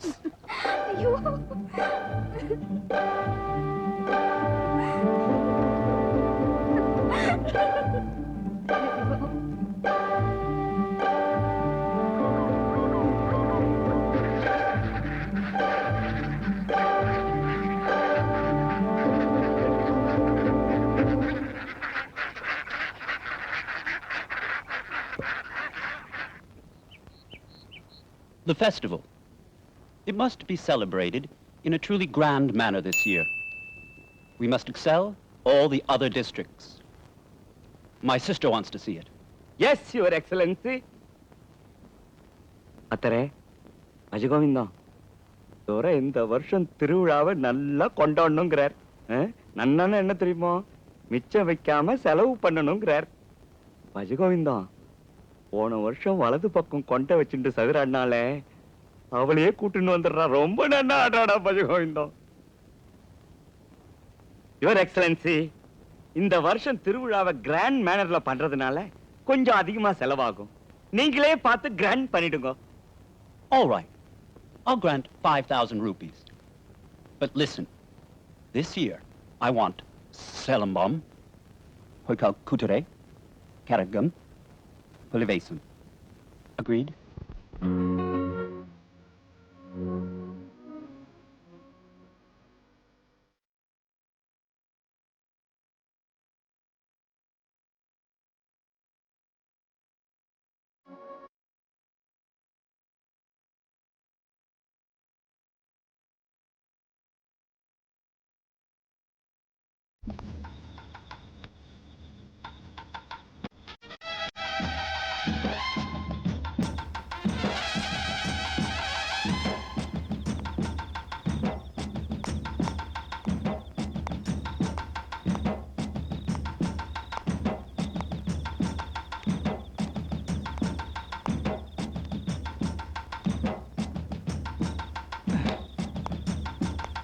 ஐயோ The festival. It must be celebrated in a truly grand manner this year. We must excel all the other districts. My sister wants to see it. Yes, Your Excellency. அத்தரே அஜகோவிந்தம் தோற இந்த வருஷம் திருவிழாவை நல்லா கொண்டாடணுங்கிறார். நன்னா என்ன தெரியுமோ, மிச்சம் வைக்காம செலவு பண்ணணுங்கிறார். அஜகோவிந்தம் போன வருஷம் வலது பக்கம் கொண்ட வச்சுட்டு சதுராடினாலே அவளையே கூட்டுன்னு வந்துடுறா. ரொம்ப நன்னா ஆடாடா பஜகோவிந்தம். யுவர் எக்ஸலன்சி, இந்த வருஷம் திருவிழாவை கிராண்ட் மேனர்ல பண்றதுனால கொஞ்சம் அதிகமா செலவாகும். நீங்களே பார்த்து கிராண்ட் பண்ணிடுங்க. All right. I'll grant 5,000 rupees. But listen, this year I want Selambam, Hoikal Kuture, Karagam, Pulivesum. Agreed?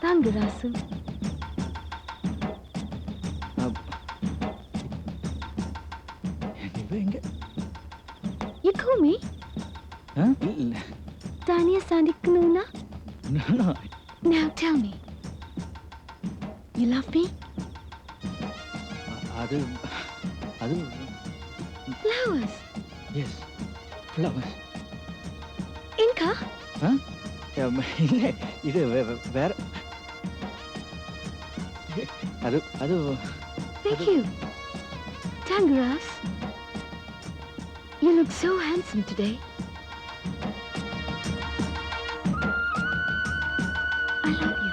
தாங்க Rasu. You call me? Tanya Sandiknuna? No. Now tell me. You love me? அது Flowers. yes, flowers. Inka? இல்லை, இது வேற. அது Thank you. Tangaras, you look so handsome today. I love you.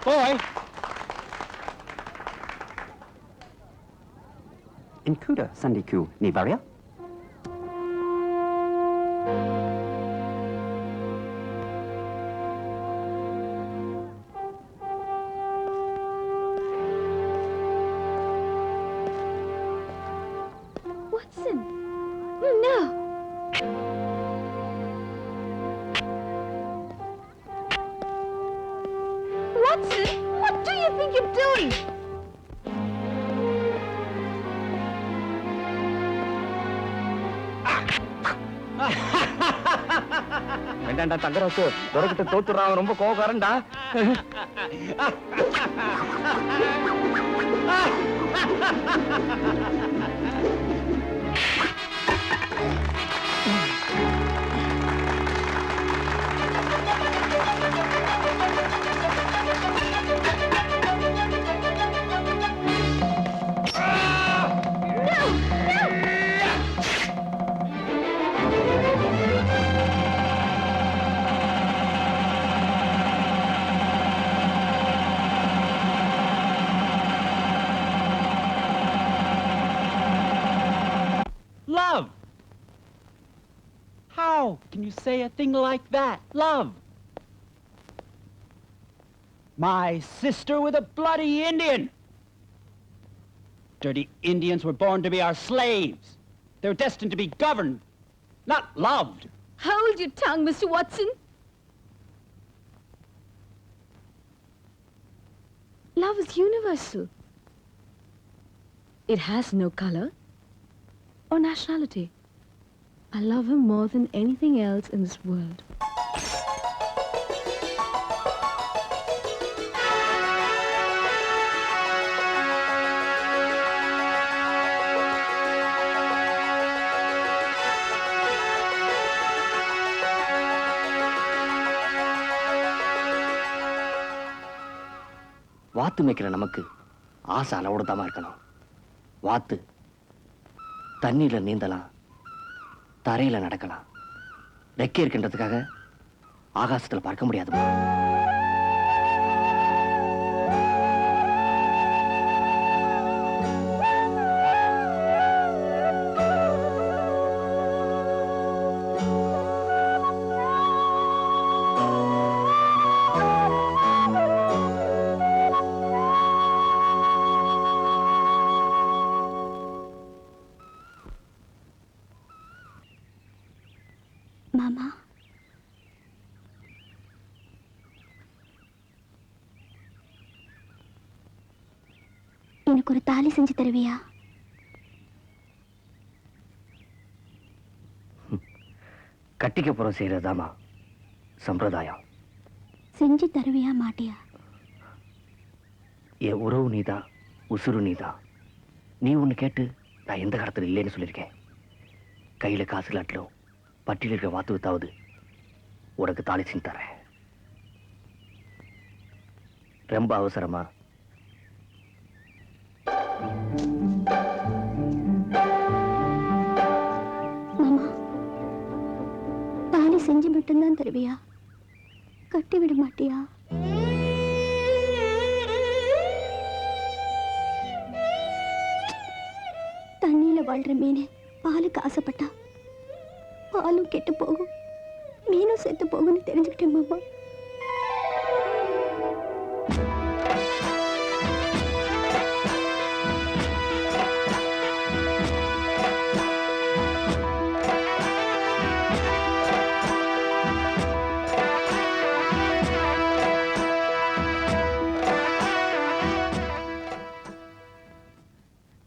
Boy! In Kuda, Sandiku, Nivaria? Watson! No! Watson! What do you think you're doing? வேண்டாண்டா Thangarasu, துறக்கிட்ட தோத்துறான், அவன் ரொம்ப கோவக்காரன்டா. Love! How can you say a thing like that? Love! My sister with a bloody Indian! Dirty Indians were born to be our slaves. They were destined to be governed, not loved. Hold your tongue, Mr. Watson. Love is universal. It has no color or nationality. I love him more than anything else in this world. வாத்து மேய்க்கிற நமக்கு ஆசை அளவோடுதாமா இருக்கணும். வாத்து தண்ணீர்ல நீந்தலாம், தரையில நடக்கலாம். ரெக்கை இருக்கின்றதுக்காக ஆகாசத்துல பார்க்க முடியாதுமா. மாமா, எனக்கு ஒரு தாலி செஞ்சு தருவியா? கட்டிக்க புறம் செய்யறதாமா சம்பிரதாயம். செஞ்சு தருவியா மாட்டியா? என் உறவு நீதான், உசுறு நீதான். நீ ஒண்ணு கேட்டு நான் எந்த காலத்துல இல்லைன்னு சொல்லியிருக்கேன். கையில காசு இல்லாட்டிலும் பட்டியல இருக்க வாத்து வித்தாவது உனக்கு தாலி செஞ்சு தரேன். ரொம்ப அவசரமா? மாமா, தாலி செஞ்சு மட்டும்தான் தருவியா? கட்டி விட மாட்டியா? தண்ணியில வாழ்ற மீன் பாலுக்கு ஆசைப்பட்டா பாலும் கெட்டு போகும், மீனும் செத்து போகும்னு தெரிஞ்சுக்கிட்டேன் மாமா.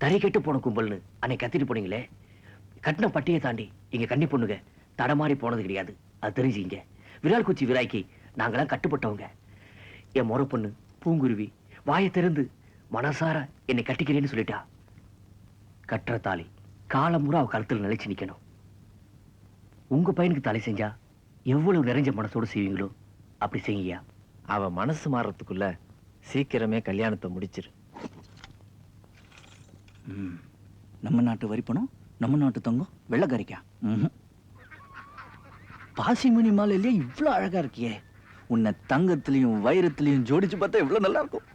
தறி கெட்டு போன கும்பல்னு அன்னைக்கு கத்திட்டு போனீங்களே, கட்டின பட்டியை தாண்டி இங்க கன்னி பொண்ணுங்க தடமாறி போனது கிடையாது. அது தெரிஞ்சுங்க. விரால் குச்சி விராய்க்கு நாங்களாம் கட்டுப்பட்டவங்க. என் முறை பொண்ணு பூங்குருவி வாயை திறந்து மனசார என்னை கட்டிக்கிறேன்னு சொல்லிட்டா. கட்டுற தாலி காலமுறை அவ கழுத்துல நிலைச்சு நிக்கணும். உங்க பையனுக்கு தாலி செஞ்சா எவ்வளவு நிறைஞ்ச மனசோடு செய்வீங்களோ அப்படி செய்யுங்கயா. அவ மனசு மாறத்துக்குள்ள சீக்கிரமே கல்யாணத்தை முடிச்சிரு. நம்ம நாட்டு வரி பணம், நம்ம நாட்டு தங்கம், வெள்ளக்காரிக்கா. பாசிமணி மாலையிலேயே இவ்வளவு அழகா இருக்கியே. உன்னை தங்கத்திலையும் வைரத்திலையும் ஜோடிச்சு பார்த்தா எவ்வளவு நல்லா இருக்கும்.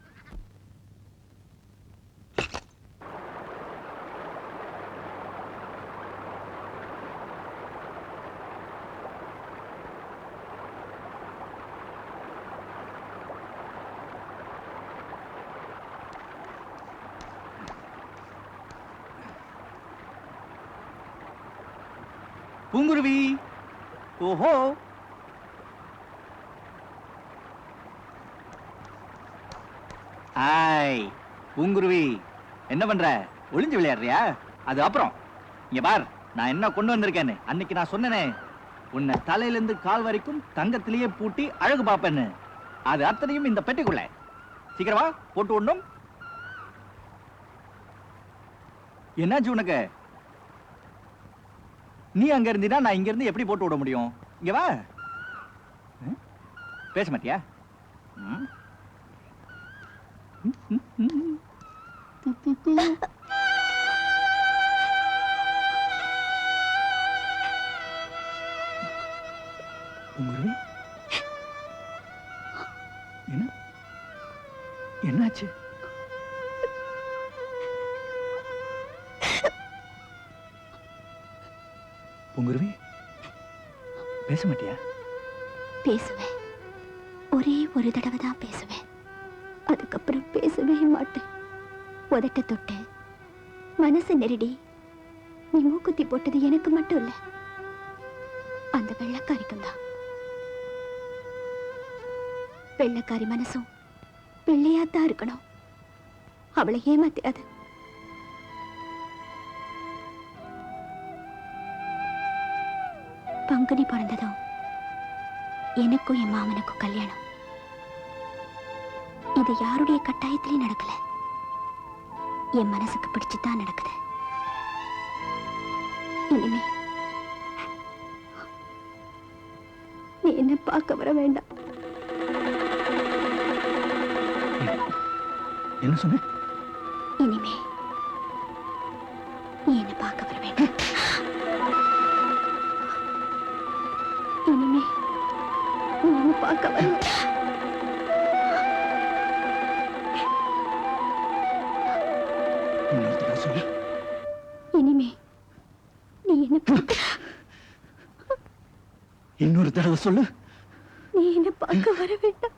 பூங்குருவி, ஓஹோ, ஆய் பூங்குருவி, என்ன பண்ற? ஒளிஞ்சு விளையாடுறியா? அது அப்புறம் இங்க பார், நான் என்ன கொண்டு வந்திருக்கேன்னு. அன்னைக்கு நான் சொன்னேனே, உன்னை தலையில இருந்து கால் வரைக்கும் தங்கத்திலேயே பூட்டி அழகு பாப்பேன்னு. அது அத்தனையும் இந்த பெட்டிக்குள்ள. சீக்கிரமா போட்டு விடணும். என்னாச்சு உனக்கு? நீ அங்க இருந்தீனா நான் இங்க இருந்து எப்படி போட்டு விட முடியும்? இங்க வா. பேச மாட்டியா? என்ன என்னாச்சு? பூங்குருவி, பேச மாட்டியா? பேசுவேன். ஒரே ஒரு தடவை தான் பேசுவேன். அதுக்கப்புறம் பேசவே மாட்டேன். உதட்ட தொட்டு மனசு நெருடி நீ மூக்குத்தி போட்டது எனக்கு மட்டும் இல்ல, அந்த வெள்ளக்காரிக்கும் தான். வெள்ளக்காரி மனசும் வெள்ளையாத்தான் இருக்கணும். அவளை ஏமாத்திராது. பங்குனி பிறந்ததும் எனக்கும் என் மாமனுக்கும் கல்யாணம். இது யாருடைய கட்டாயத்திலையும் நடக்கல, என் மனசுக்கு பிடிச்சுதான் நடக்குது. இனிமே நீ என்ன பார்க்க வர வேண்டாம். என்ன சொன்ன? இனிமே நீ என்ன பார்க்க வர வேண்டாம். இனிமே நீ என்ன பார்க்க வர இனிமே நீ என்ன பார்க்க இன்னொரு தடவை சொல்லு. நீ என்ன பார்க்க வர வேண்டாம்.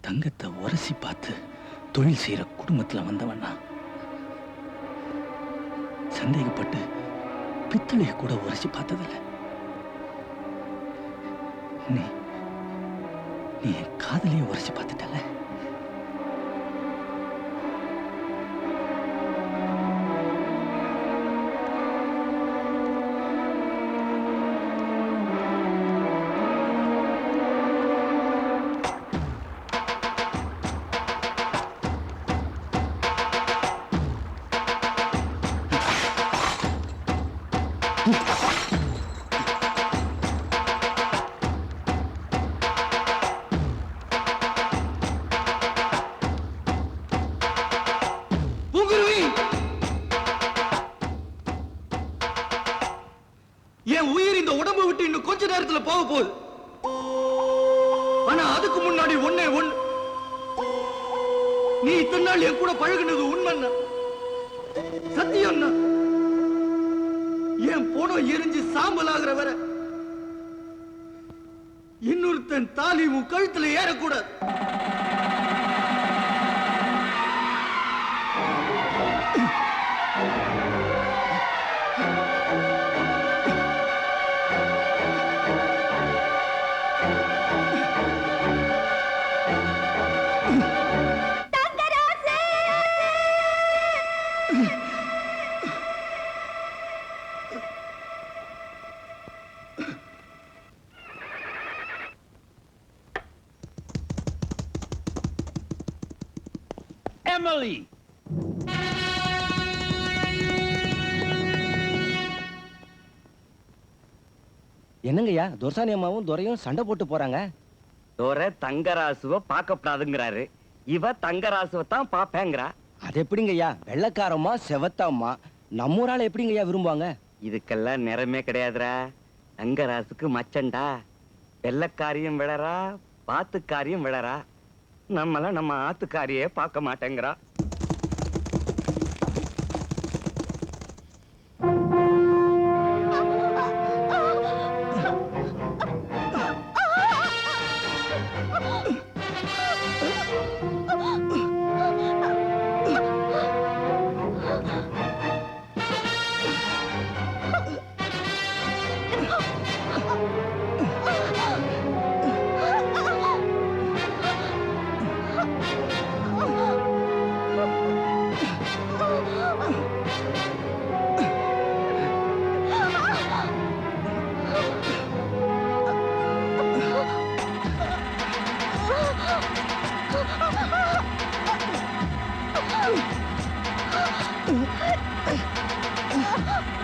தங்கத்தை உரசி பார்த்து தொழில் செய்யற குடும்பத்துல வந்தவன்னா, சந்தேகப்பட்டு பித்தளைய கூட உரசி பார்த்ததில்ல. நீ நீ என் காதலையே உரசி பார்த்துட்டல. என் உயிர் இந்த உடம்பு விட்டு இன்னும் கொஞ்ச நேரத்துல போக போகுது. ஆனா அதுக்கு முன்னாடி ஒண்ணே ஒண்ணு, நீ இத்தனை நாள் என் கூட பழகுனது உண்மைன்னா, சத்தியம்னா, என் போனம் எரிஞ்சு சாம்பல் ஆகிற வரை இன்னொருத்தன் தாலி உன் கழுத்துல ஏறக்கூடாது. Emily! என்னங்கய்யா துரசானி அம்மாவும் துரையும் சண்டை போட்டு போறாங்க. தோர தங்கராசுவ பார்க்கப்படாதுங்கிறாரு, இவ தங்கராசுவ தான் பாப்பேங்கிறா. அது எப்படிங்கய்யா? வெள்ளக்காரம்மா செவத்தாம்மா நம்ம ஊரால எப்படிங்கய்யா விரும்புவாங்க? இதுக்கெல்லாம் நிறமே கிடையாதுடா. தங்கராசுக்கு மச்சண்டா. வெள்ளக்காரியும் விழறா, பாத்துக்காரியும் விழறா. நம்மள நம்ம ஆத்துக்காரியே பார்க்க மாட்டேங்கிறா. Ah!